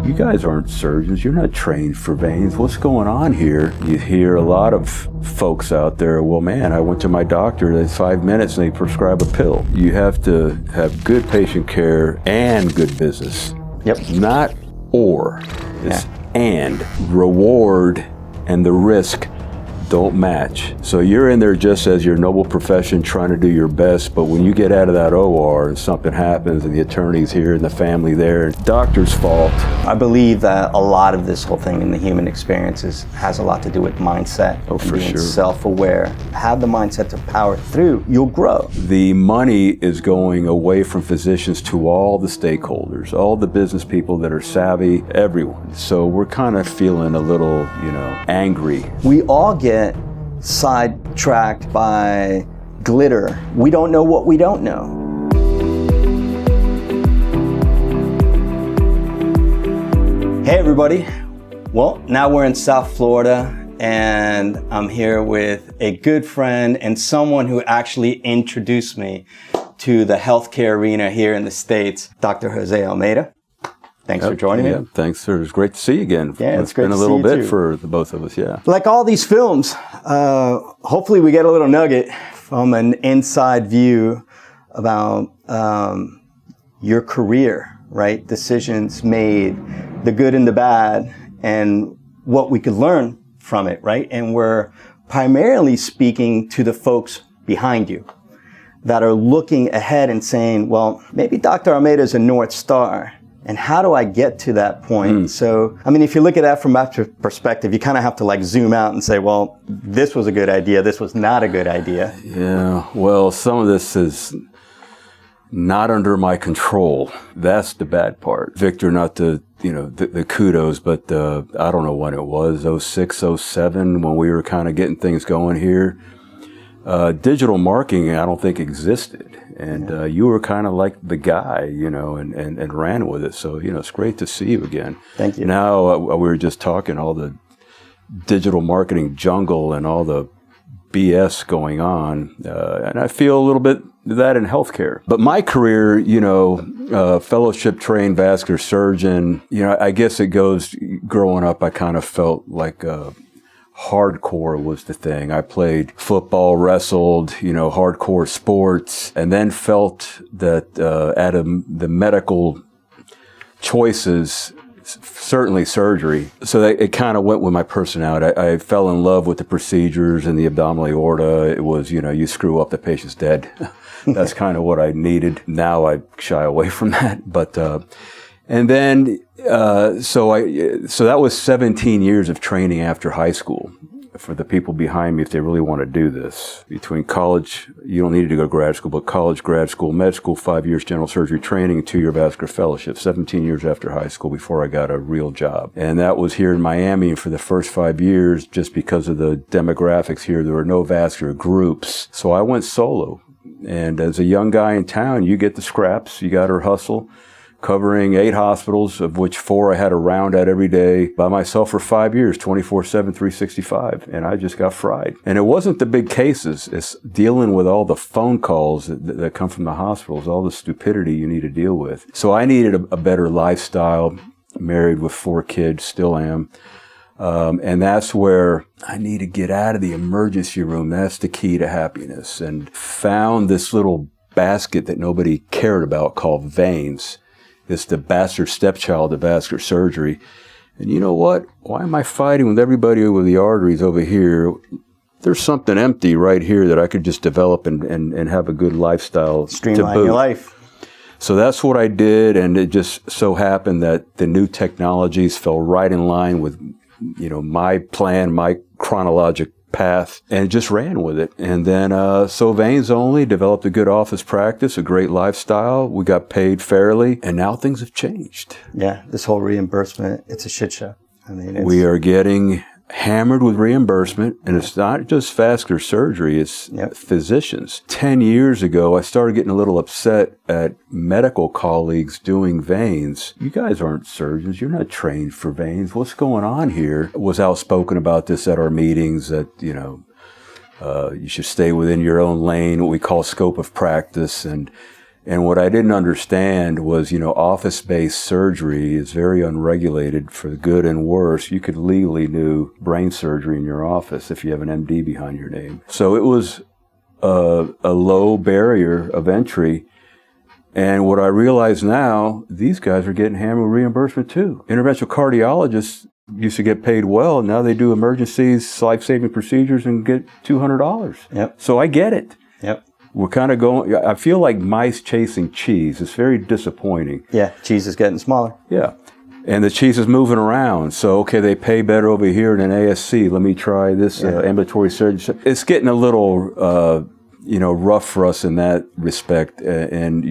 You guys aren't surgeons. You're not trained for veins. What's going on here? You hear a lot of folks out there, well, man, I went to my doctor, in 5 minutes and they prescribe a pill. You have to have good patient care and good business. Yep. Not or. It's and. Reward and the risk don't match. So you're in there just as your noble profession trying to do your best, but when you get out of that OR and something happens and the attorney's here and the family there, doctor's fault. I believe that a lot of this whole thing in the human experience has a lot to do with mindset. Oh, for being sure. Self-aware. Have the mindset to power through, you'll grow. The money is going away from physicians to all the stakeholders, all the business people that are savvy, everyone. So we're kind of feeling a little, angry. We all get sidetracked by glitter. We don't know what we don't know. Hey everybody. Well, now we're in South Florida and I'm here with a good friend and someone who actually introduced me to the healthcare arena here in the States, Dr. Jose Almeida. Thanks for joining me. Yeah, thanks, sir. It's great to see you again. Yeah, it's great been to a little see bit you too. for the both of us, yeah. Like all these films, hopefully we get a little nugget from an inside view about your career, right? Decisions made, the good and the bad, and what we could learn from it, right? And we're primarily speaking to the folks behind you that are looking ahead and saying, well, maybe Dr. Almeida is a North Star. And how do I get to that point? So, if you look at that from that perspective, you kind of have to zoom out and say, well, this was a good idea. This was not a good idea. Yeah, well, some of this is not under my control. That's the bad part. Victor, not the kudos, but I don't know when it was, 06, 07, when we were kind of getting things going here. Digital marketing, I don't think existed. And you were kind of like the guy, and ran with it. So, it's great to see you again. Thank you. Now, we were just talking all the digital marketing jungle and all the BS going on. And I feel a little bit of that in healthcare. But my career, fellowship trained vascular surgeon, I guess it goes, growing up, I kind of felt like hardcore was the thing. I played football, wrestled, hardcore sports, and then felt that out of the medical choices, certainly surgery. So that it kind of went with my personality. I fell in love with the procedures and the abdominal aorta. It was, you screw up, the patient's dead. That's kind of what I needed. Now I shy away from that. But, and then, so that was 17 years of training after high school for the people behind me if they really want to do this. Between college, you don't need to go to grad school, but college, grad school, med school, 5 years general surgery training, 2-year vascular fellowship, 17 years after high school before I got a real job. And that was here in Miami. And for the first 5 years, just because of the demographics here, there were no vascular groups. So I went solo. And as a young guy in town, you get the scraps, you got to hustle. Covering 8 hospitals, of which 4 I had a round at every day by myself for 5 years, 24/7, 365. And I just got fried. And it wasn't the big cases. It's dealing with all the phone calls that come from the hospitals, all the stupidity you need to deal with. So I needed a better lifestyle, married with 4 kids, still am. And that's where I need to get out of the emergency room. That's the key to happiness. And found this little basket that nobody cared about called veins. It's the bastard stepchild of vascular surgery. And you know what? Why am I fighting with everybody with the arteries over here? There's something empty right here that I could just develop and have a good lifestyle. Streamline your life. So that's what I did. And it just so happened that the new technologies fell right in line with, my plan, my chronologic path, and just ran with it. And then, so veins only, developed a good office practice, a great lifestyle. We got paid fairly, and now things have changed. Yeah, this whole reimbursement, it's a shit show. We are getting hammered with reimbursement, and it's not just vascular surgery, it's physicians. 10 years ago, I started getting a little upset at medical colleagues doing veins. You guys aren't surgeons. You're not trained for veins. What's going on here? Was outspoken about this at our meetings that, you should stay within your own lane, what we call scope of practice. And And what I didn't understand was, office-based surgery is very unregulated for the good and worse. You could legally do brain surgery in your office if you have an MD behind your name. So it was a low barrier of entry. And what I realize now, these guys are getting hammered with reimbursement too. Interventional cardiologists used to get paid well. Now they do emergencies, life-saving procedures, and get $200. Yep. So I get it. Yep. We're kind of going, I feel like mice chasing cheese. It's very disappointing. Yeah, cheese is getting smaller. Yeah. And the cheese is moving around. So, okay, they pay better over here in an ASC. Let me try this ambulatory surgery. It's getting a little, rough for us in that respect. And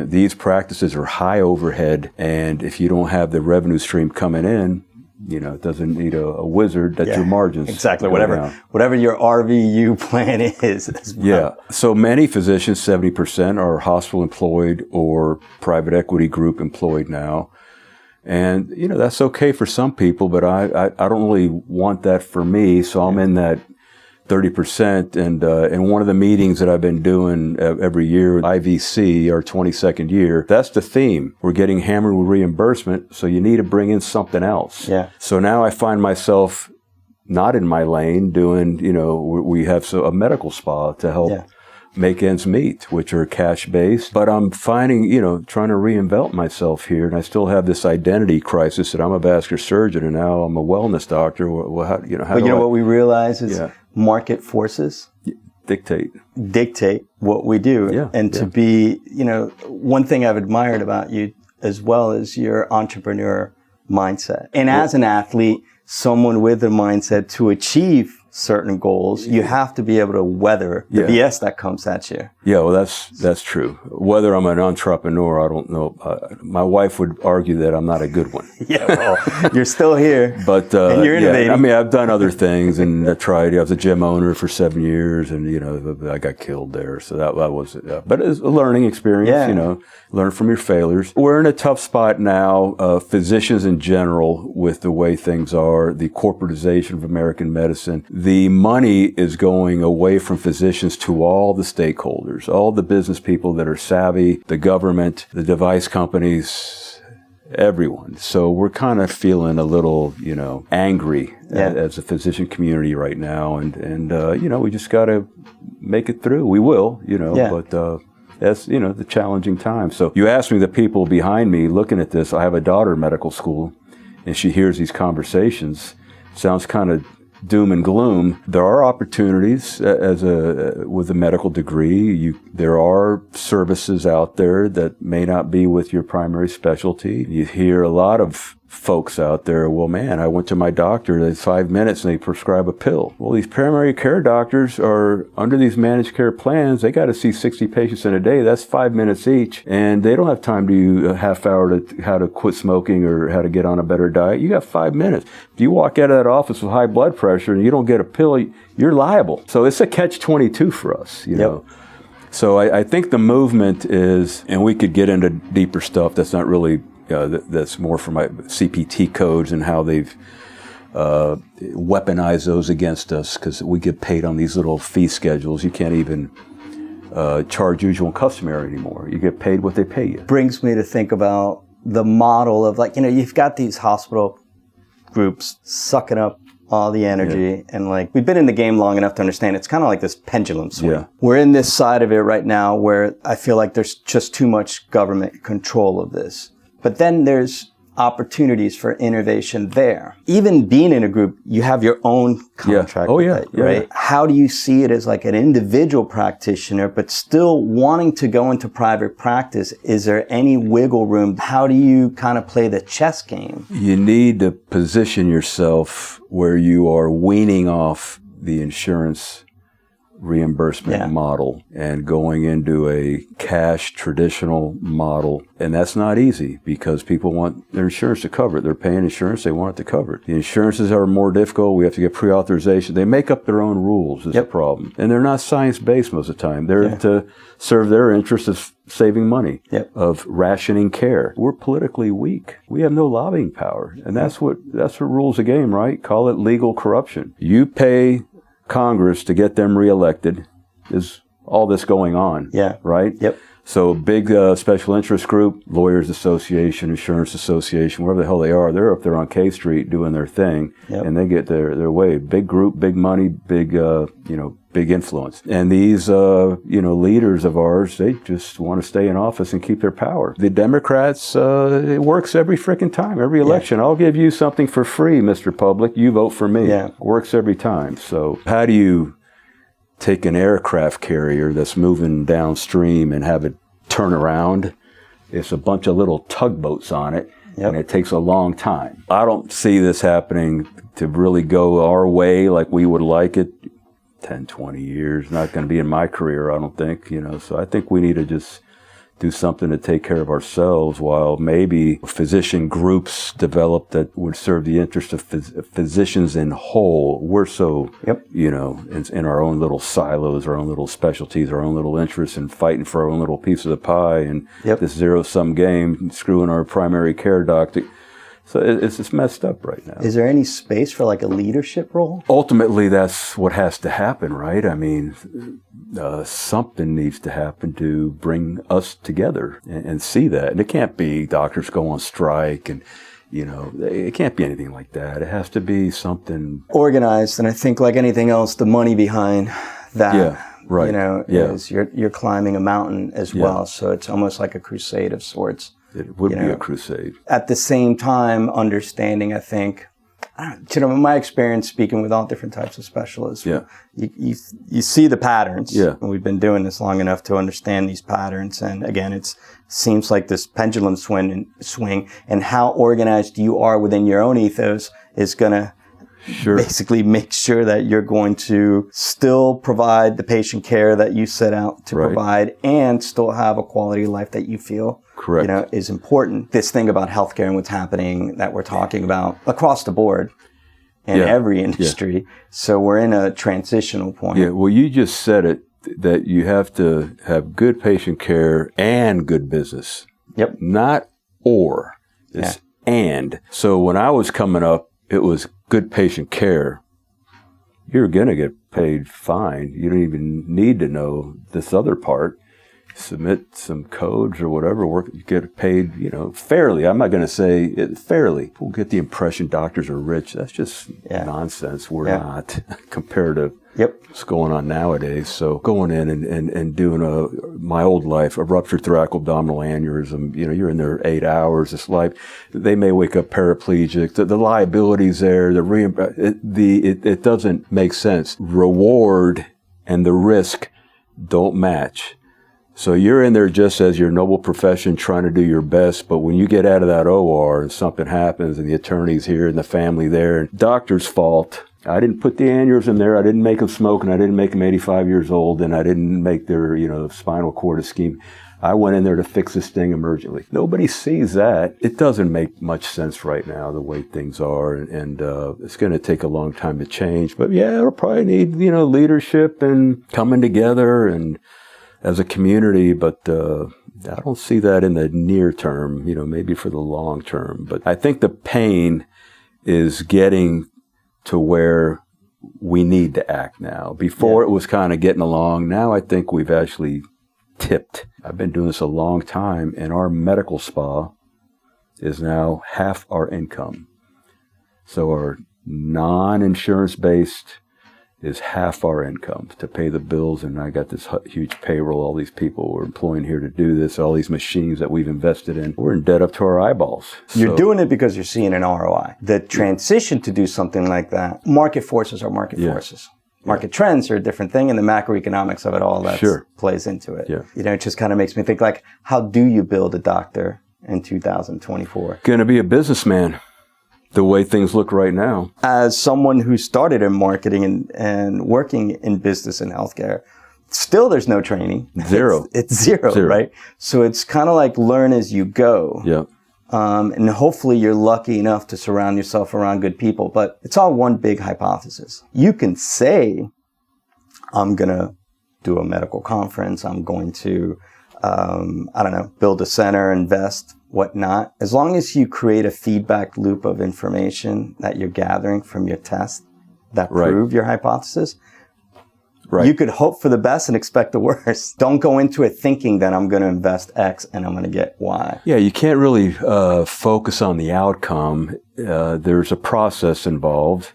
these practices are high overhead. And if you don't have the revenue stream coming in, it doesn't need a wizard that your margins exactly go whatever down. Whatever your RVU plan is. Yeah. So many physicians, 70%, are hospital employed or private equity group employed now. And, that's okay for some people, but I don't really want that for me. So I'm in that 30%. And one of the meetings that I've been doing every year, IVC, our 22nd year, that's the theme. We're getting hammered with reimbursement, so you need to bring in something else. Yeah. So now I find myself not in my lane doing, we have a medical spa to help make ends meet, which are cash-based. But I'm finding, trying to reinvent myself here, and I still have this identity crisis that I'm a vascular surgeon and now I'm a wellness doctor. Well, what we realize is market forces dictate what we do. Yeah. And to be, one thing I've admired about you as well is your entrepreneur mindset. And as an athlete, someone with a mindset to achieve certain goals, you have to be able to weather the BS that comes at you. Yeah, well, that's true. Whether I'm an entrepreneur, I don't know. My wife would argue that I'm not a good one. Yeah, well, you're still here, but and you're innovating. I've done other things, and I tried. I was a gym owner for 7 years, and I got killed there. So that was it. But it's a learning experience. Yeah. Learn from your failures. We're in a tough spot now. Physicians in general, with the way things are, the corporatization of American medicine. The money is going away from physicians to all the stakeholders, all the business people that are savvy, the government, the device companies, everyone. So we're kind of feeling a little, angry as a physician community right now. And we just got to make it through. We will, but that's, the challenging time. So you asked me the people behind me looking at this. I have a daughter in medical school, and she hears these conversations. Sounds kind of doom and gloom. There are opportunities with a medical degree. There are services out there that may not be with your primary specialty. You hear a lot of folks out there, well, man, I went to my doctor, it's 5 minutes and they prescribe a pill. Well, these primary care doctors are under these managed care plans. They got to see 60 patients in a day. That's 5 minutes each. And they don't have time to do a half hour to how to quit smoking or how to get on a better diet. You got 5 minutes. If you walk out of that office with high blood pressure and you don't get a pill, you're liable. So it's a catch-22 for us, you know. So I think the movement is, and we could get into deeper stuff that's not really that's more from my CPT codes and how they've weaponized those against us because we get paid on these little fee schedules. You can't even charge usual and customary anymore. You get paid what they pay you. Brings me to think about the model of you've got these hospital groups sucking up all the energy and we've been in the game long enough to understand it's kind of like this pendulum swing. Yeah. We're in this side of it right now where I feel like there's just too much government control of this. But then there's opportunities for innovation there. Even being in a group, you have your own contract with it, right? Yeah. How do you see it as an individual practitioner, but still wanting to go into private practice? Is there any wiggle room? How do you kind of play the chess game? You need to position yourself where you are weaning off the insurance reimbursement model and going into a cash traditional model. And that's not easy because people want their insurance to cover it. They're paying insurance. They want it to cover it. The insurances are more difficult. We have to get pre-authorization. They make up their own rules is the problem. And they're not science-based most of the time. They're to serve their interests of saving money, of rationing care. We're politically weak. We have no lobbying power. And that's what rules the game, right? Call it legal corruption. You pay Congress to get them reelected is all this going on. Yeah. Right? Yep. So big special interest group, lawyers association, insurance association, wherever the hell they are, they're up there on K Street doing their thing, and they get their way. Big group, big money, big big influence. And these leaders of ours, they just want to stay in office and keep their power. The Democrats, it works every freaking time, every election. I'll give you something for free, Mr. Public. You vote for me. Yeah. Works every time. So how do you take an aircraft carrier that's moving downstream and have it turn around? It's a bunch of little tugboats on it, and it takes a long time. I don't see this happening to really go our way like we would like it. 10, 20 years, not going to be in my career, I don't think, So I think we need to just do something to take care of ourselves while maybe physician groups develop that would serve the interest of physicians in whole. We're so, in our own little silos, our own little specialties, our own little interests, and fighting for our own little piece of the pie, and this zero-sum game, screwing our primary care doctor. So it's just messed up right now. Is there any space for like a leadership role? Ultimately, that's what has to happen, right? I mean, something needs to happen to bring us together and see that. And it can't be doctors go on strike and, it can't be anything like that. It has to be something organized. And I think like anything else, the money behind that, is you're climbing a mountain as well. So it's almost like a crusade of sorts. It would be a crusade. At the same time, understanding, I think, in my experience speaking with all different types of specialists, you see the patterns. Yeah. And we've been doing this long enough to understand these patterns. And again, it seems like this pendulum swing and how organized you are within your own ethos is going to basically make sure that you're going to still provide the patient care that you set out to provide and still have a quality of life that you feel is important. This thing about healthcare and what's happening that we're talking about across the board in every industry. Yeah. So we're in a transitional point. Yeah, well, you just said it, that you have to have good patient care and good business. Yep. Not or. It's and. So when I was coming up, it was good patient care. You're going to get paid fine. You don't even need to know this other part. Submit some codes or whatever, you get paid, fairly. I'm not going to say it fairly. We'll get the impression doctors are rich. That's just nonsense. We're not compared to what's going on nowadays. So going in and doing my old life, a ruptured thoracoabdominal aneurysm, you're in there 8 hours. It's like they may wake up paraplegic. The liability's there. It doesn't make sense. Reward and the risk don't match. So you're in there just as your noble profession trying to do your best, but when you get out of that OR and something happens and the attorney's here and the family there, and doctor's fault, I didn't put the aneurysm there, I didn't make them smoke, and I didn't make them 85 years old, and I didn't make their, spinal cord ischemic. I went in there to fix this thing emergently. Nobody sees that. It doesn't make much sense right now, the way things are, and it's going to take a long time to change. But it'll probably need, leadership and coming together and as a community, but I don't see that in the near term, maybe for the long term. But I think the pain is getting to where we need to act now. Before it was kind of getting along. Now I think we've actually tipped. I've been doing this a long time, and our medical spa is now half our income. So our non-insurance based is half our income to pay the bills, and I got this huge payroll, all these people we're employing here to do this, all these machines that we've invested in. We're in debt up to our eyeballs. You're doing it because you're seeing an ROI. The transition to do something like that, market forces are market forces. Market trends are a different thing, and the macroeconomics of it all that plays into it. Yeah. It just kind of makes me think, like, how do you build a doctor in 2024? Going to be a businessman. The way things look right now. As someone who started in marketing and working in business and healthcare, still there's no training. Zero. It's zero, right? So it's kind of like learn as you go. Yeah. And hopefully you're lucky enough to surround yourself around good people, but it's all one big hypothesis. You can say, I'm going to do a medical conference. I'm going to, build a center, invest, whatnot. As long as you create a feedback loop of information that you're gathering from your test that prove your hypothesis, Right. You could hope for the best and expect the worst. Don't go into it thinking that I'm going to invest X and I'm going to get Y. Yeah, you can't really focus on the outcome. There's a process involved,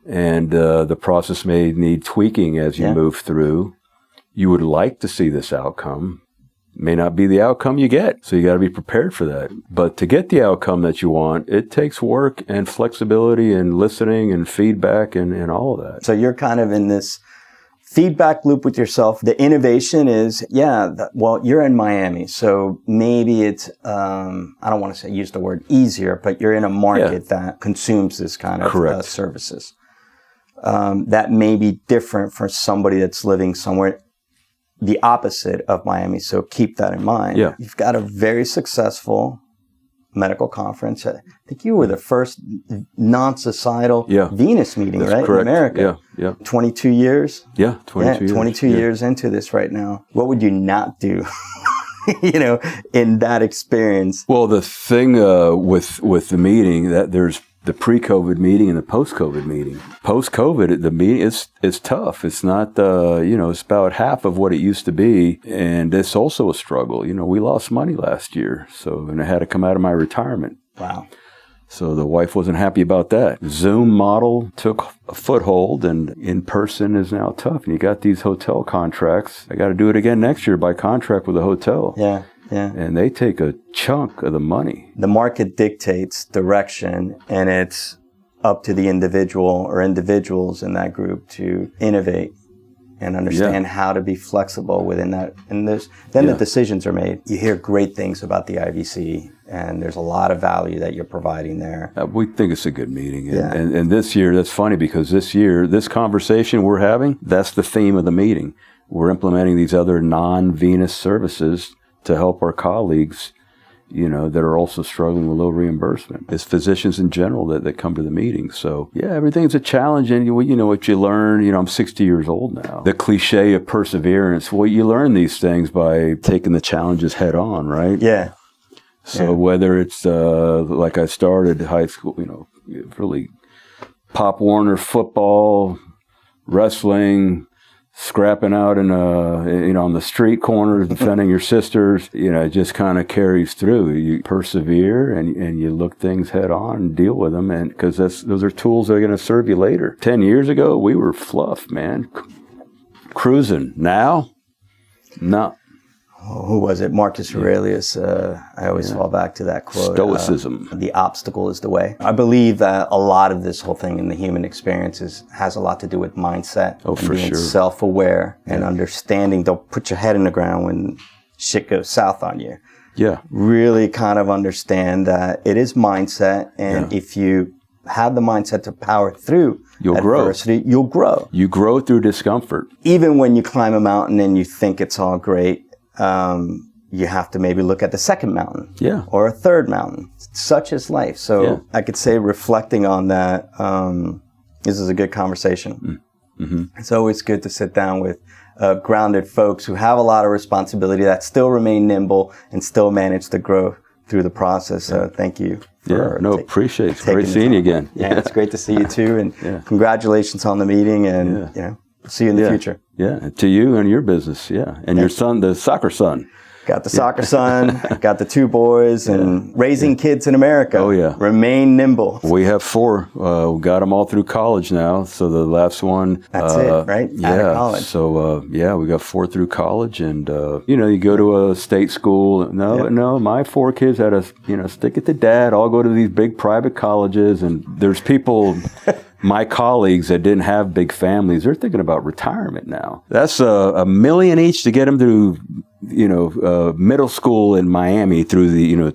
and the process may need tweaking as you move through. You would like to see this outcome. May not be the outcome you get, so you got to be prepared for that. But to get the outcome that you want, it takes work and flexibility and listening and feedback and all of that. So you're kind of in this feedback loop with yourself. The innovation is, well, you're in Miami, so maybe it's, I don't want to use the word easier, but you're in a market that consumes this kind of services. That may be different for somebody that's living somewhere the opposite of Miami. So keep that in mind. Yeah. You've got a very successful medical conference. I think you were the first non-societal venous meeting, right? Correct. In America. Yeah. 22 years? Yeah, 22 years. 22 years into this right now. What would you not do, in that experience? Well, the thing with the meeting, that there's the pre-COVID meeting and the post-COVID meeting. Post-COVID, the meeting is tough. It's not, it's about half of what it used to be. And it's also a struggle. We lost money last year. And I had to come out of my retirement. Wow. So the wife wasn't happy about that. Zoom model took a foothold, and in-person is now tough. And you got these hotel contracts. I got to do it again next year by contract with a hotel. Yeah. And they take a chunk of the money. The market dictates direction, and it's up to the individual or individuals in that group to innovate and understand how to be flexible within that. And the decisions are made. You hear great things about the IVC, and there's a lot of value that you're providing there. We think it's a good meeting. And this year, that's funny because this year, this conversation we're having, that's the theme of the meeting. We're implementing these other non-venous services to help our colleagues, that are also struggling with low reimbursement. It's physicians in general that come to the meeting. So, everything's a challenge. And, what you learn, I'm 60 years old now. The cliche of perseverance, you learn these things by taking the challenges head on, right? Yeah. So whether it's like I started high school, really Pop Warner football, wrestling, scrapping out on the street corners, defending your sisters, it just kind of carries through. You persevere and you look things head on and deal with them, and because those are tools that are going to serve you later. 10 years ago, we were fluff, man, cruising. Now, no. Who was it? Marcus Aurelius. I always fall back to that quote. Stoicism. The obstacle is the way. I believe that a lot of this whole thing in the human experience has a lot to do with mindset. Oh, for being sure. Self-aware and understanding. Don't put your head in the ground when shit goes south on you. Yeah. Really kind of understand that it is mindset. And if you have the mindset to power through adversity, you'll grow. You grow through discomfort. Even when you climb a mountain and you think it's all great, you have to maybe look at the second mountain or a third mountain. Such is life. So I could say, reflecting on that, this is a good conversation. Mm-hmm. It's always good to sit down with grounded folks who have a lot of responsibility that still remain nimble and still manage to grow through the process. So thank you. Appreciate it. It's great seeing you again. Yeah, it's great to see you too. And congratulations on the meeting, and see you in the future. Yeah, to you and your business. And your son, the soccer son. Got the soccer son, got the two boys, and raising kids in America. Oh, yeah. Remain nimble. We have 4. We got them all through college now. So the last one. That's it, right? Out of college. So, we got 4 through college. And, you go to a state school. No, my 4 kids had to, stick it to dad. I'll go to these big private colleges. And there's people... My colleagues that didn't have big families, they're thinking about retirement now. That's $1 million each to get them through, middle school in Miami through the,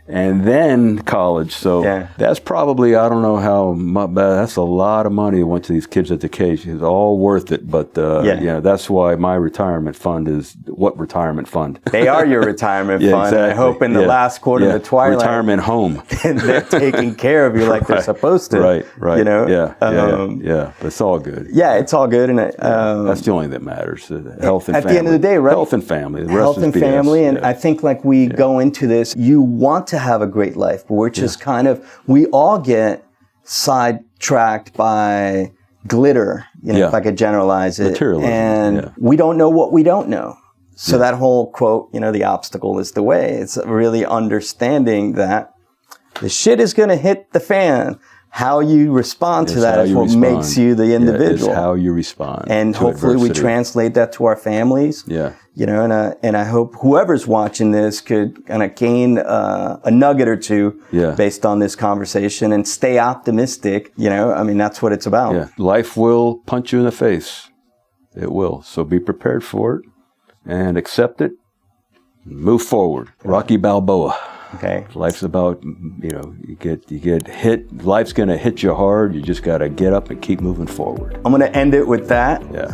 and then college. So that's probably, I don't know how much, that's a lot of money that went to these kids at the cage. It's all worth it. But, that's why my retirement fund is what retirement fund? They are your retirement fund. Exactly. I hope in the last quarter of the twilight. Retirement home. They're taking care of you like they're supposed to. Right. Yeah. But it's all good. Yeah, it's all good. And that's the only thing that matters. Health and family. At the end of the day, right? Health and family. The Health rest and is BS. family. And I think we go into this, you want to have a great life, but we're just we all get sidetracked by glitter, if I could generalize it. Materialism, and we don't know what we don't know. So that whole quote, the obstacle is the way. It's really understanding that the shit is going to hit the fan. How you respond to that is what makes you the individual. It's how you respond. And hopefully we translate that to our families. Yeah. And I hope whoever's watching this could kind of gain a nugget or two based on this conversation and stay optimistic. That's what it's about. Yeah. Life will punch you in the face. It will. So be prepared for it and accept it. Move forward. Rocky Balboa. Okay. Life's about, you get hit. Life's going to hit you hard. You just got to get up and keep moving forward. I'm going to end it with that. Yeah.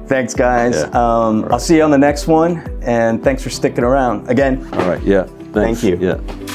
Thanks, guys. Yeah. I'll see you on the next one. And thanks for sticking around. Again. All right. Yeah. Thanks. Thank you. Yeah.